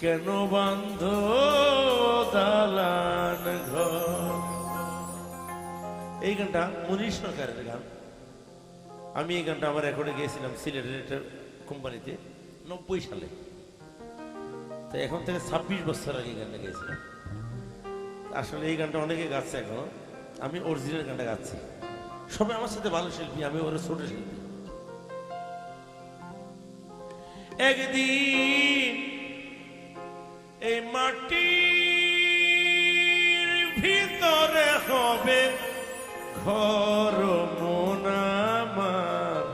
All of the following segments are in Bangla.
কেন বান্ধ দালান ঘর। এই গানটা মনীষ সরকারের গান। আমি এই গানটা আমার রেকর্ডে গিয়েছিলাম সিলেটের একটা কোম্পানিতে 90 সালে। তো এখন থেকে 26 বছর আগে এই গানটা গিয়েছিলাম। আসলে এই গানটা অনেকে গাচ্ছে এখন, আমি অরিজিনাল গানটা গাচ্ছি। সবাই আমার সাথে ভালো শিল্পী, আমি ওরা ছোট শিল্পী। একদিন এই মাটির ভিতরে হবে ঘর মন আমার,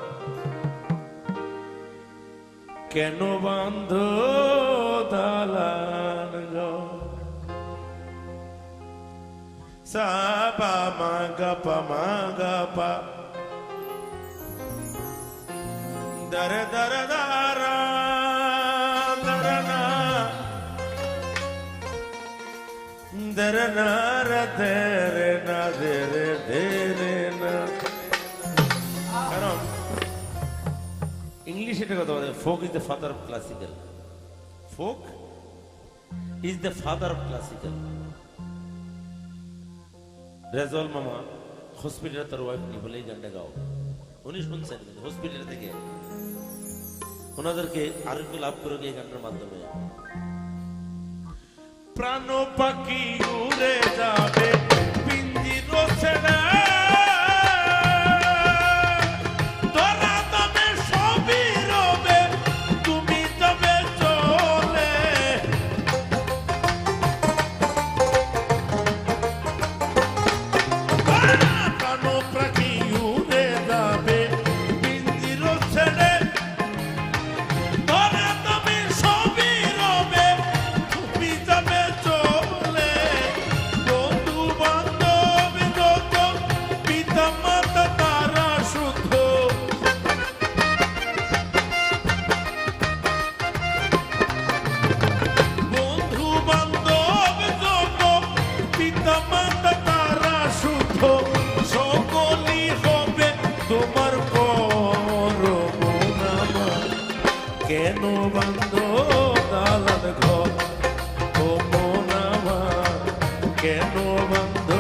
কেন বান্ধ দালান ঘর। সা পা মা গা পা মা গা পা দর দর দারা দরনা দরনা রে না রে না। কারণ ইংলিশ এটা কথা বলে, folk is the father of classical. Folk is the father of classical. Rezaul মামা হসপিটালে তার ওয়াইফ নিয়ে বলে এই গানটা গাও। উনি শুনছেন হসপিটাল থেকে, ওনাদেরকে আরোগ্য লাভ করে এই গানটার মাধ্যমে। প্রাণ পাখি উড়ে যাবে পিঞ্জির ছেড়ে, তোরা তবে সবই রবে, তুমি তবে চলে। প্রাণ পাখি উড়ে যাবে পিঞ্জির ছেড়ে, তোরা তবে সবই রবে, তুমি তবে চলে। বন্ধু বান্ধব যত, পিতা মাতা তারা শুদ্ধ, বন্ধু বান্ধব যত, পিতা মাতা তারা শুদ্ধ, সকলই হবে তোমার পর মন আমার, কেন বান্ধ দালান ঘর ও মন আমার, কেন বান্ধ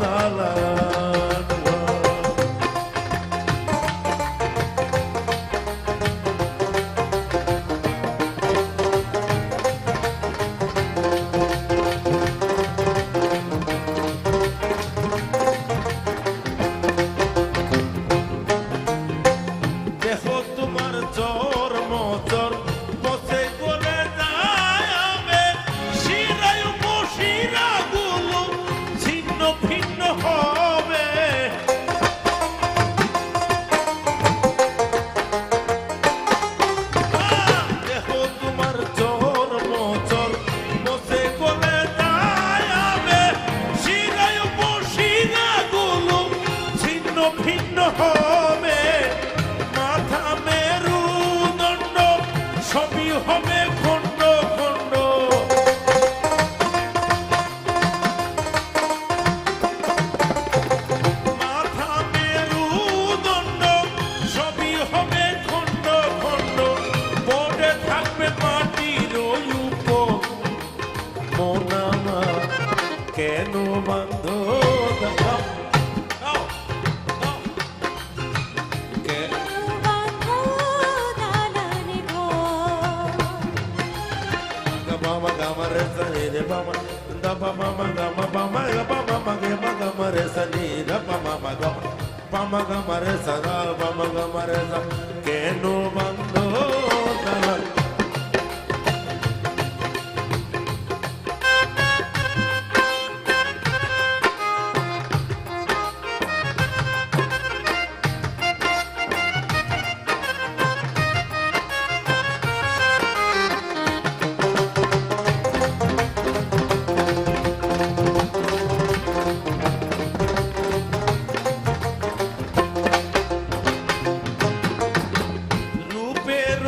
দালান ঘর। দেখো তোমার চর মচর বসে করে যাবে, শিরায় উপশিরা গুলো ছিন্ন ভিন্ন হবে। দেখো তোমার চর মচর বসে করে যাবে, শিরায় উপশিরা গুলো ছিন্ন ভিন্ন হবে। মাথা মেরুদণ্ড সবই হবে খণ্ড খণ্ড, মাথা মেরুদণ্ড সবই হবে খণ্ড খণ্ড, পড়ে থাকবে মাটির উপর মন আমার, কেন বান্ধ দালান Mama gama re sa ni re mama da pa mama gama mama ga pa mama gama re sa ni da pa mama gama re sa da mama gama re sa keno bando dalan রূপের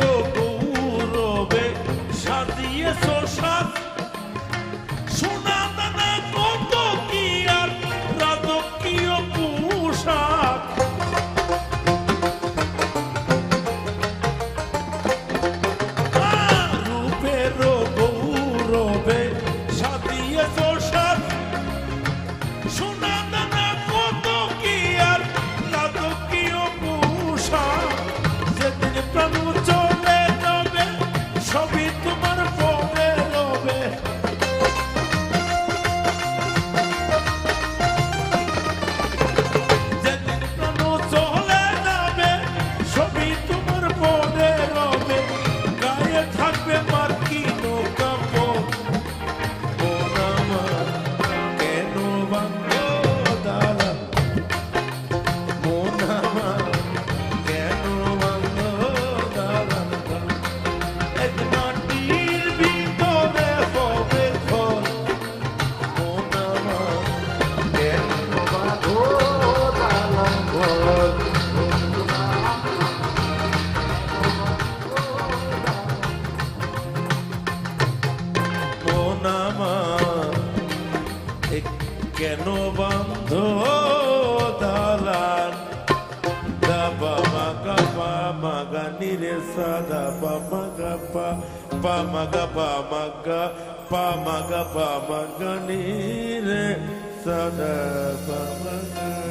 বন্ধ দালান দাবা মাগা পা মাগা নিরে সাদা পা মাগা পা মাগা পা মাগা পা মাগা নিরে সাদা পা মাগা